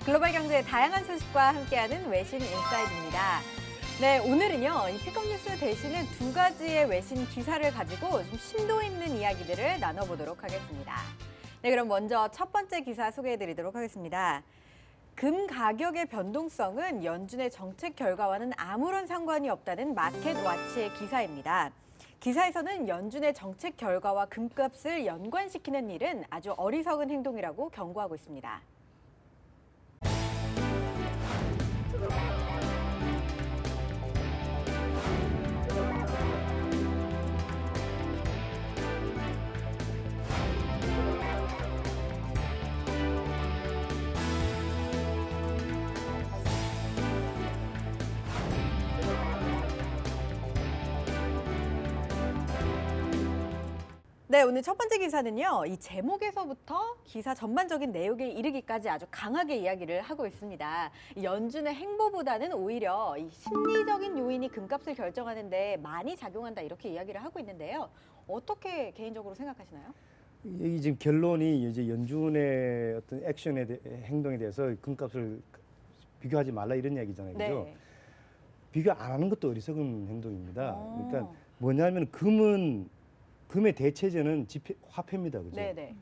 글로벌 경제의 다양한 소식과 함께하는 외신 인사이드입니다. 네, 오늘은요, 이 픽업 뉴스 대신에 두 가지의 외신 기사를 가지고 좀 심도 있는 이야기들을 나눠보도록 하겠습니다. 네, 그럼 먼저 첫 번째 기사 소개해드리도록 하겠습니다. 금 가격의 변동성은 연준의 정책 결과와는 아무런 상관이 없다는 마켓와치의 기사입니다. 기사에서는 연준의 정책 결과와 금값을 연관시키는 일은 아주 어리석은 행동이라고 경고하고 있습니다. 네, 오늘 첫 번째 기사는요, 이 제목에서부터 기사 전반적인 내용에 이르기까지 아주 강하게 이야기를 하고 있습니다. 연준의 행보보다는 오히려 이 심리적인 요인이 금값을 결정하는데 많이 작용한다 이렇게 이야기를 하고 있는데요. 어떻게 개인적으로 생각하시나요? 이 지금 결론이 이제 연준의 어떤 행동에 대해서 금값을 비교하지 말라 이런 얘기잖아요, 그죠? 네. 비교 안 하는 것도 어리석은 행동입니다. 그러니까 뭐냐면 금의 대체제는 화폐입니다, 그죠? 네네.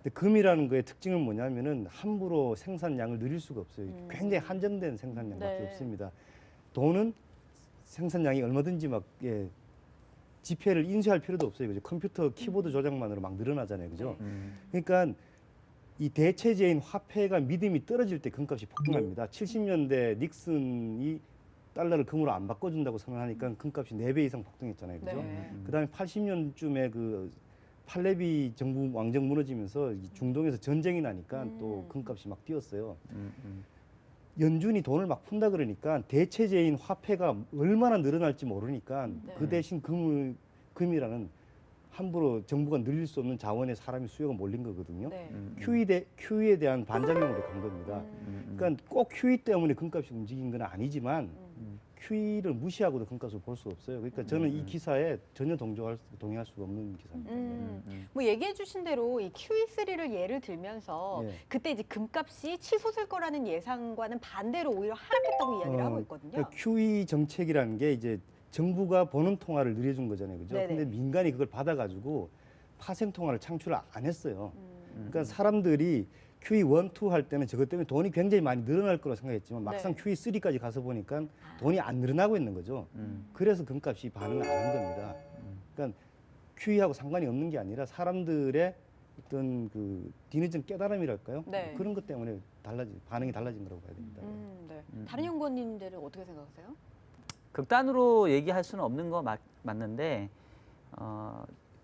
근데 금이라는 거의 특징은 뭐냐면은 함부로 생산량을 늘릴 수가 없어요. 굉장히 한정된 생산량밖에 네. 없습니다. 돈은 생산량이 얼마든지 지폐를 인쇄할 필요도 없어요, 그죠? 컴퓨터 키보드 조작만으로 막 늘어나잖아요, 그죠? 그러니까 이 대체제인 화폐가 믿음이 떨어질 때 금값이 폭등합니다. 70년대 닉슨이 달러를 금으로 안 바꿔준다고 선언하니까 금값이 4배 이상 폭등했잖아요, 그죠? 네. 그다음에 80년쯤에 그 팔레비 정부 왕정 무너지면서 중동에서 전쟁이 나니까 또 금값이 막 뛰었어요. 연준이 돈을 막 푼다 그러니까 대체제인 화폐가 얼마나 늘어날지 모르니까 네. 그 대신 금이라는 함부로 정부가 늘릴 수 없는 자원의 사람이 수요가 몰린 거거든요. 네. QE에 대한 반작용으로 간 겁니다. 그러니까 꼭 QE 때문에 금값이 움직인 건 아니지만 QE를 무시하고도 금값을 볼 수 없어요. 그러니까 저는 이 기사에 전혀 동의할 수가 없는 기사입니다. 뭐 얘기해 주신 대로 이 QE3를 예를 들면서 네. 그때 이제 금값이 치솟을 거라는 예상과는 반대로 오히려 하락했다고 이야기를 하고 있거든요. 그러니까 QE 정책이라는 게 이제 정부가 버는 통화를 늘려준 거잖아요, 그죠? 네네. 근데 민간이 그걸 받아가지고 파생 통화를 창출을 안 했어요. 그러니까 사람들이 QE 1, 2 할 때는 저것 때문에 돈이 굉장히 많이 늘어날 거라고 생각했지만 막상 네. QE 3까지 가서 보니까 돈이 안 늘어나고 있는 거죠. 그래서 금값이 반응을 안 한 겁니다. 그러니까 QE하고 상관이 없는 게 아니라 사람들의 어떤 그 뒤늦은 깨달음이랄까요? 네. 그런 것 때문에 반응이 달라진 거라고 봐야 됩니다. 네. 다른 연구원님들은 어떻게 생각하세요? 극단으로 얘기할 수는 없는 거 맞는데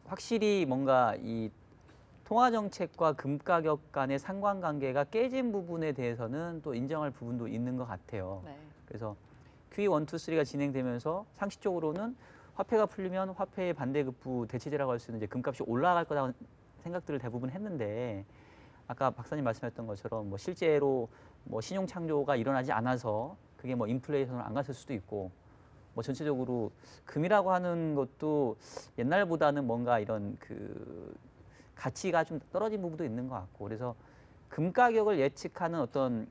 확실히 뭔가 이 통화 정책과 금 가격 간의 상관관계가 깨진 부분에 대해서는 또 인정할 부분도 있는 것 같아요. 네. 그래서 QE 1, 2, 3가 진행되면서 상식적으로는 화폐가 풀리면 화폐의 반대급부 대체제라고 할 수 있는 이제 금값이 올라갈 거라고 생각들을 대부분 했는데 아까 박사님 말씀하셨던 것처럼 뭐 실제로 뭐 신용 창조가 일어나지 않아서 그게 뭐 인플레이션으로 안 갔을 수도 있고 뭐 전체적으로 금이라고 하는 것도 옛날보다는 뭔가 이런 그 가치가 좀 떨어진 부분도 있는 것 같고 그래서 금 가격을 예측하는 어떤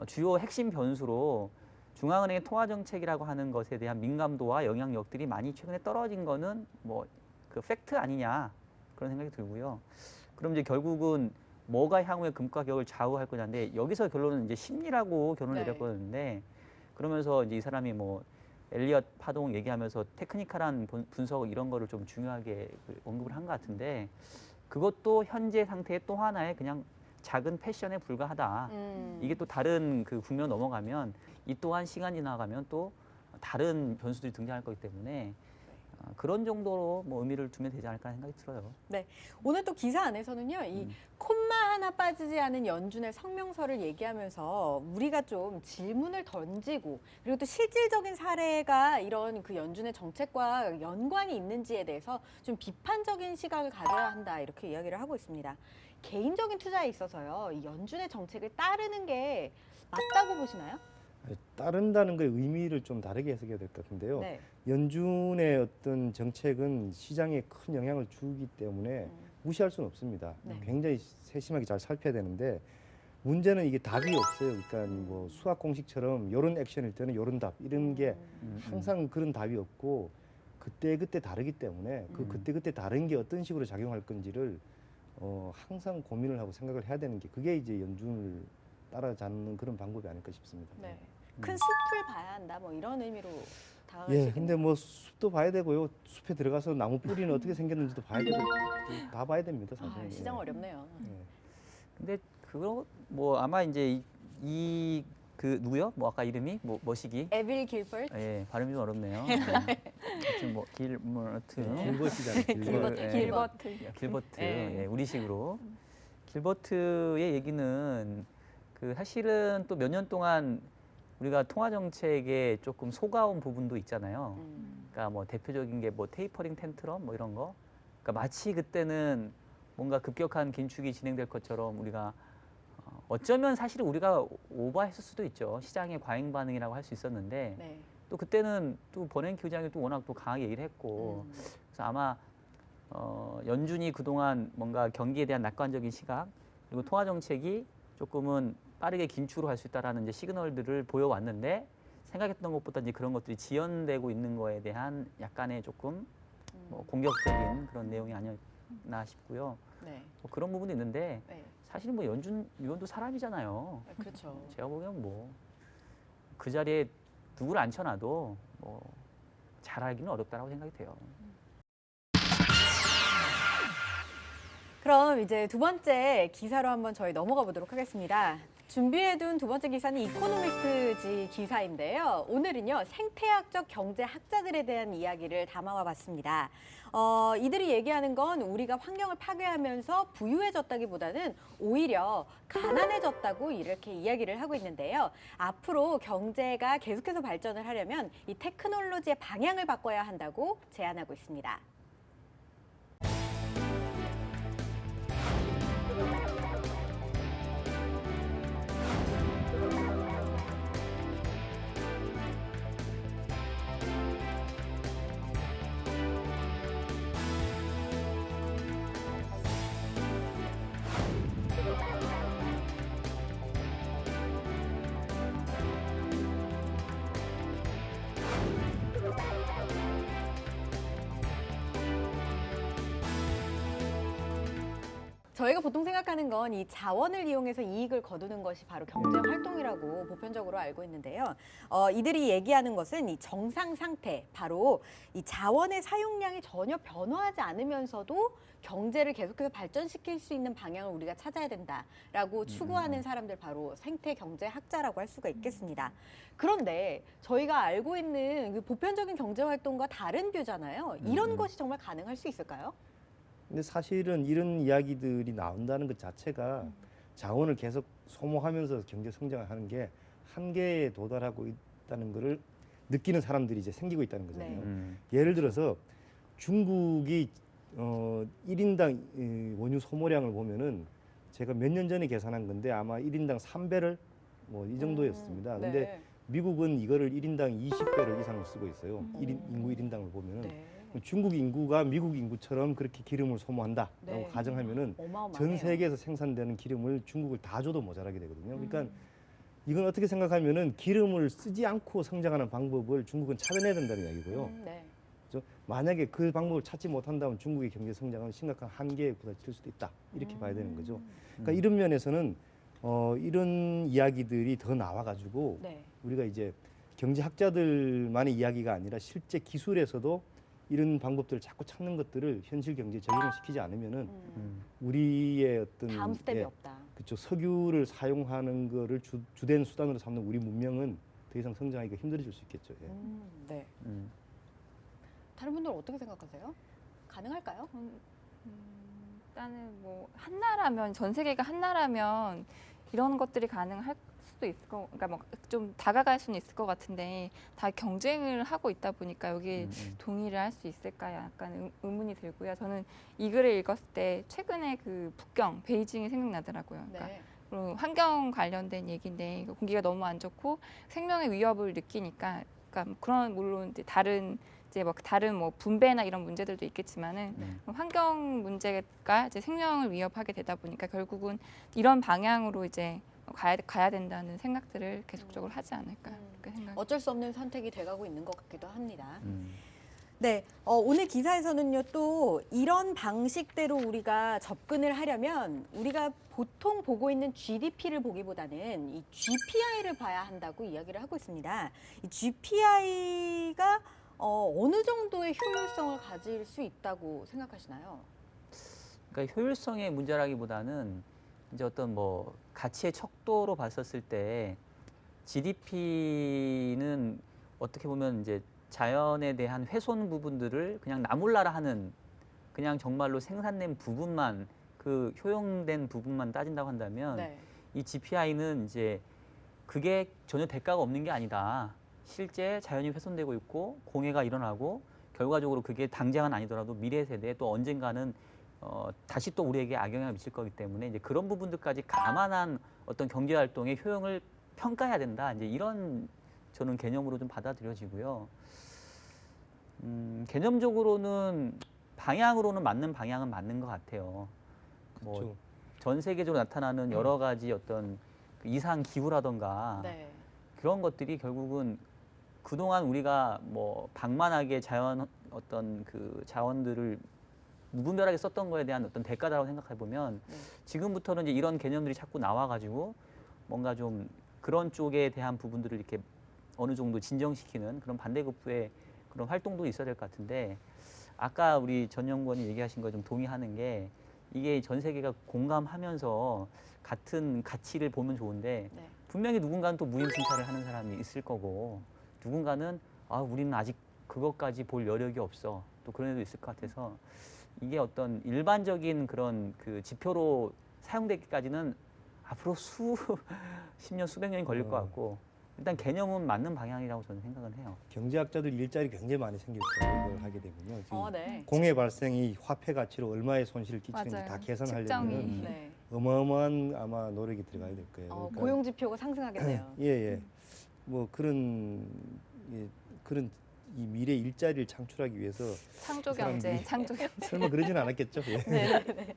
주요 핵심 변수로 중앙은행의 통화 정책이라고 하는 것에 대한 민감도와 영향력들이 많이 최근에 떨어진 거는 뭐 그 팩트 아니냐 그런 생각이 들고요. 그럼 이제 결국은 뭐가 향후에 금 가격을 좌우할 거냐인데 여기서 결론은 이제 심리라고 결론을 네. 내렸거든요. 그러면서 이제 이 사람이 뭐 엘리엇 파동 얘기하면서 테크니컬한 분석 이런 거를 좀 중요하게 언급을 한 것 같은데 그것도 현재 상태의 또 하나의 그냥 작은 패션에 불과하다. 이게 또 다른 그 국면 넘어가면 이 또한 시간이 지나가면 또 다른 변수들이 등장할 거기 때문에 그런 정도로 뭐 의미를 두면 되지 않을까 생각이 들어요. 네. 오늘 또 기사 안에서는요, 이 콤마 하나 빠지지 않은 연준의 성명서를 얘기하면서 우리가 좀 질문을 던지고 그리고 또 실질적인 사례가 이런 그 연준의 정책과 연관이 있는지에 대해서 좀 비판적인 시각을 가져야 한다 이렇게 이야기를 하고 있습니다. 개인적인 투자에 있어서요, 이 연준의 정책을 따르는 게 맞다고 보시나요? 따른다는 거의 의미를 좀 다르게 해석해야 될 것 같은데요. 네. 연준의 어떤 정책은 시장에 큰 영향을 주기 때문에 무시할 수는 없습니다. 네. 굉장히 세심하게 잘 살펴야 되는데 문제는 이게 답이 없어요. 그러니까 뭐 수학 공식처럼 이런 액션일 때는 이런 답 이런 게 항상 그런 답이 없고 그때 다르기 때문에 그 그때 다른 게 어떤 식으로 작용할 건지를 항상 고민을 하고 생각을 해야 되는 게 그게 이제 연준을 따라잡는 그런 방법이 아닐까 싶습니다. 네. 큰 숲을 봐야 한다. 뭐 이런 의미로 다가갈 수 예, 있겠네요. 근데 뭐 숲도 봐야 되고요. 숲에 들어가서 나무 뿌리는 어떻게 생겼는지도 봐야 되고 다 봐야 됩니다, 사실. 아, 시장 어렵네요. 근데 그거 뭐 아마 이제 그 누구요? 뭐 아까 이름이 뭐 머시기? 에빌 길버트. 예, 발음이 좀 어렵네요. 하여튼 뭐 길버트. 길버트잖아요. 길버트. 예, 길버트. 길버트. 네. 예, 우리식으로. 길버트의 얘기는 그 사실은 또 몇 년 동안 우리가 통화 정책에 조금 속아온 부분도 있잖아요. 그러니까 뭐 대표적인 게 뭐 테이퍼링 텐트럼 뭐 이런 거. 그러니까 마치 그때는 뭔가 급격한 긴축이 진행될 것처럼 우리가 어쩌면 사실 우리가 오버했을 수도 있죠. 시장의 과잉 반응이라고 할 수 있었는데 네. 또 그때는 또 버냉키 의장이 또 워낙 또 강하게 얘기를 했고 그래서 아마 연준이 그동안 뭔가 경기에 대한 낙관적인 시각 그리고 통화 정책이 조금은 빠르게 긴축을 할 수 있다라는 이제 시그널들을 보여왔는데 생각했던 것보다 이제 그런 것들이 지연되고 있는 거에 대한 약간의 조금 뭐 공격적인 그런 내용이 아니었나 싶고요. 네. 뭐 그런 부분도 있는데 네. 사실 뭐 연준 위원도 사람이잖아요. 그렇죠. 제가 보기엔 뭐 그 자리에 누구를 앉혀놔도 뭐 잘하기는 어렵다라고 생각이 돼요. 그럼 이제 두 번째 기사로 한번 저희 넘어가 보도록 하겠습니다. 준비해둔 두 번째 기사는 이코노미스트지 기사인데요. 오늘은요, 생태학적 경제학자들에 대한 이야기를 담아와 봤습니다. 이들이 얘기하는 건 우리가 환경을 파괴하면서 부유해졌다기보다는 오히려 가난해졌다고 이렇게 이야기를 하고 있는데요. 앞으로 경제가 계속해서 발전을 하려면 이 테크놀로지의 방향을 바꿔야 한다고 제안하고 있습니다. 저희가 보통 생각하는 건 이 자원을 이용해서 이익을 거두는 것이 바로 경제 활동이라고 보편적으로 알고 있는데요. 이들이 얘기하는 것은 이 정상 상태, 바로 이 자원의 사용량이 전혀 변화하지 않으면서도 경제를 계속해서 발전시킬 수 있는 방향을 우리가 찾아야 된다라고 추구하는 사람들 바로 생태 경제학자라고 할 수가 있겠습니다. 그런데 저희가 알고 있는 그 보편적인 경제 활동과 다른 뷰잖아요. 이런 것이 정말 가능할 수 있을까요? 근데 사실은 이런 이야기들이 나온다는 것 자체가 자원을 계속 소모하면서 경제 성장을 하는 게 한계에 도달하고 있다는 것을 느끼는 사람들이 이제 생기고 있다는 거잖아요. 예를 들어서 중국이 1인당 원유 소모량을 보면은 제가 몇 년 전에 계산한 건데 아마 1인당 3배를 뭐 이 정도였습니다. 근데 네. 미국은 이거를 1인당 20배를 이상을 쓰고 있어요. 인구 1인당을 보면은. 네. 중국 인구가 미국 인구처럼 그렇게 기름을 소모한다라고 네. 가정하면은 어마어마해요. 전 세계에서 생산되는 기름을 중국을 다 줘도 모자라게 되거든요. 그러니까 이건 어떻게 생각하면은 기름을 쓰지 않고 성장하는 방법을 중국은 찾아내야 된다는 이야기고요. 네. 그래서 만약에 그 방법을 찾지 못한다면 중국의 경제 성장은 심각한 한계에 부딪힐 수도 있다. 이렇게 봐야 되는 거죠. 그러니까 이런 면에서는 이런 이야기들이 더 나와가지고 네. 우리가 이제 경제학자들만의 이야기가 아니라 실제 기술에서도 이런 방법들을 자꾸 찾는 것들을 현실 경제에 적용시키지 않으면은 우리의 어떤 다음 스텝이 없다. 그렇죠. 석유를 사용하는 거를 주된 수단으로 삼는 우리 문명은 더 이상 성장하기가 힘들어질 수 있겠죠. 예. 네. 다른 분들은 어떻게 생각하세요? 가능할까요? 일단은 뭐 한나라면 전 세계가 한나라면 이런 것들이 가능할 수도 있을 거, 그러니까 뭐 좀 다가갈 수는 있을 것 같은데 다 경쟁을 하고 있다 보니까 여기 동의를 할 수 있을까 약간 의문이 들고요. 저는 이 글을 읽었을 때 최근에 그 북경 베이징이 생각나더라고요. 그러니까 네. 그리고 환경 관련된 얘기인데 공기가 너무 안 좋고 생명의 위협을 느끼니까, 그러니까 그런 물론 이제 다른 뭐 분배나 이런 문제들도 있겠지만은 환경 문제가 이제 생명을 위협하게 되다 보니까 결국은 이런 방향으로 이제 가야 된다는 생각들을 계속적으로 하지 않을까 그렇게 생각. 어쩔 수 없는 선택이 돼가고 있는 것 같기도 합니다. 네, 오늘 기사에서는요 또 이런 방식대로 우리가 접근을 하려면 우리가 보통 보고 있는 GDP를 보기보다는 이 GPI를 봐야 한다고 이야기를 하고 있습니다. 이 GPI가 어느 정도의 효율성을 가질 수 있다고 생각하시나요? 그러니까 효율성의 문제라기보다는 이제 어떤 뭐 가치의 척도로 봤었을 때 GDP는 어떻게 보면 이제 자연에 대한 훼손 부분들을 그냥 나몰라라 하는 그냥 정말로 생산된 부분만 그 효용된 부분만 따진다고 한다면 네. 이 GPI는 이제 그게 전혀 대가가 없는 게 아니다. 실제 자연이 훼손되고 있고 공해가 일어나고 결과적으로 그게 당장은 아니더라도 미래 세대에 또 언젠가는 다시 또 우리에게 악영향을 미칠 거기 때문에 이제 그런 부분들까지 감안한 어떤 경제 활동의 효용을 평가해야 된다. 이제 이런 저는 개념으로 좀 받아들여지고요. 개념적으로는 방향으로는 맞는 방향은 맞는 것 같아요. 뭐 그렇죠. 전 세계적으로 나타나는 여러 가지 어떤 그 이상 기후라던가 네. 그런 것들이 결국은 그동안 우리가 뭐 방만하게 자연 어떤 그 자원들을 무분별하게 썼던 거에 대한 어떤 대가다라고 생각해 보면 네. 지금부터는 이제 이런 개념들이 자꾸 나와가지고 뭔가 좀 그런 쪽에 대한 부분들을 이렇게 어느 정도 진정시키는 그런 반대급부의 그런 활동도 있어야 될 것 같은데 아까 우리 전 연구원이 얘기하신 거에 좀 동의하는 게 이게 전 세계가 공감하면서 같은 가치를 보면 좋은데 네. 분명히 누군가는 또 무임승차를 하는 사람이 있을 거고 누군가는 우리는 아직 그것까지 볼 여력이 없어 또 그런 애도 있을 것 같아서 이게 어떤 일반적인 그런 그 지표로 사용되기까지는 앞으로 수십 년 수백 년이 걸릴 것 같고 일단 개념은 맞는 방향이라고 저는 생각은 해요. 경제학자들 일자리 굉장히 많이 생길 거예요. 이걸 하게 되면요. 지금 네. 공해 발생이 화폐 가치로 얼마의 손실을 끼치는지 맞아요. 다 계산하려면 측정이. 네. 어마어마한 아마 노력이 들어가야 될 거예요. 그러니까 고용 지표가 상승하겠네요. 예. 뭐 그런 그런 이 미래 일자리를 창출하기 위해서 창조 사람들이- 경제, 창조 경제. 설마 그러진 않았겠죠. 예. 네.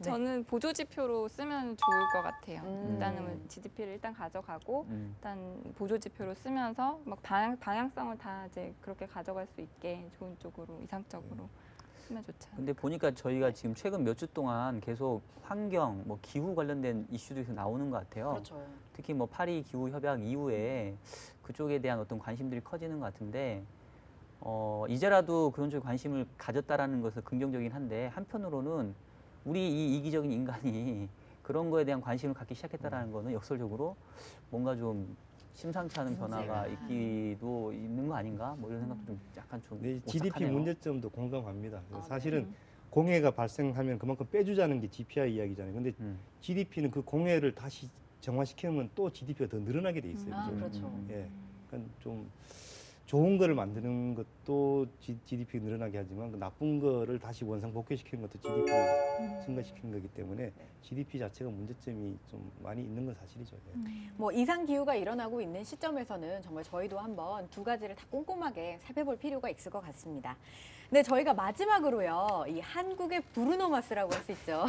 저는 보조 지표로 쓰면 좋을 것 같아요. 음. 일단은 GDP를 일단 가져가고 음. 일단 보조 지표로 쓰면서 막 방향성을 다 이제 그렇게 가져갈 수 있게 좋은 쪽으로 이상적으로 쓰면 좋지 않을까. 근데 보니까 저희가 지금 최근 몇 주 동안 계속 환경, 뭐 기후 관련된 이슈도 계속 나오는 것 같아요. 그렇죠. 특히 뭐 파리 기후 협약 이후에 그쪽에 대한 어떤 관심들이 커지는 것 같은데 이제라도 그런 쪽에 관심을 가졌다라는 것은 긍정적이긴 한데 한편으로는 우리 이 이기적인 인간이 그런 거에 대한 관심을 갖기 시작했다라는 거는 역설적으로 뭔가 좀 심상치 않은 변화가 문제가. 있기도 있는 거 아닌가? 뭐 이런 생각도 좀 약간 좀 네, GDP 오싹하네요. 문제점도 공감합니다. 네. 사실은 공해가 발생하면 그만큼 빼주자는 게 GPI 이야기잖아요. 근데 GDP는 그 공해를 다시 정화시키면 또 GDP가 더 늘어나게 돼 있어요. 그죠? 그렇죠. 예. 그러니까 좀 좋은 거를 만드는 것도 GDP 늘어나게 하지만 그 나쁜 거를 다시 원상 복귀시키는 것도 GDP를 증가시키는 거기 때문에 GDP 자체가 문제점이 좀 많이 있는 건 사실이죠. 예. 뭐 이상 기후가 일어나고 있는 시점에서는 정말 저희도 한번 두 가지를 다 꼼꼼하게 살펴볼 필요가 있을 것 같습니다. 네, 저희가 마지막으로요, 이 한국의 브루노 마스라고 할 수 있죠.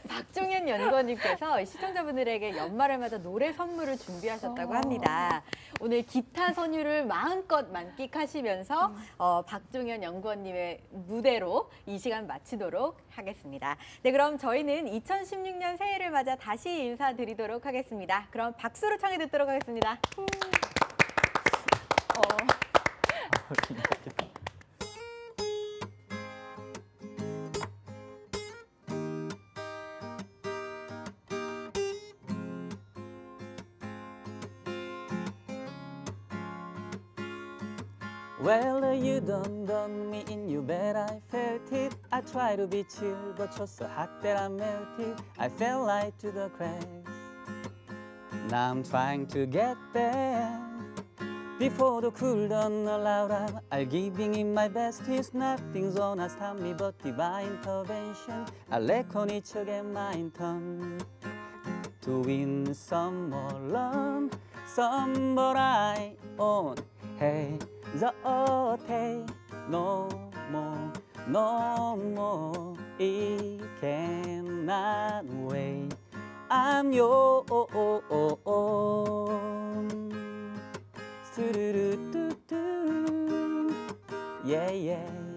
박종현 연구원님께서 시청자분들에게 연말을 맞아 노래 선물을 준비하셨다고 합니다. 오늘 기타 선율을 마음껏 만끽하시면서 박종현 연구원님의 무대로 이 시간 마치도록 하겠습니다. 네, 그럼 저희는 2016년 새해를 맞아 다시 인사드리도록 하겠습니다. 그럼 박수로 청해 듣도록 하겠습니다. Well, you don't me in you bet I felt it. I try to be chill, but you're so hot that I melted. I fell right to the cracks. Now I'm trying to get there. Before the cool down allowed up, I'll giving in my best. It's nothing's gonna stop me but divine intervention. I'll let on each again my turn to win some more learn some more I own. Hey, the hey, no more, it cannot wait. I'm yours. 스르르뚜뚜. Yeah, yeah.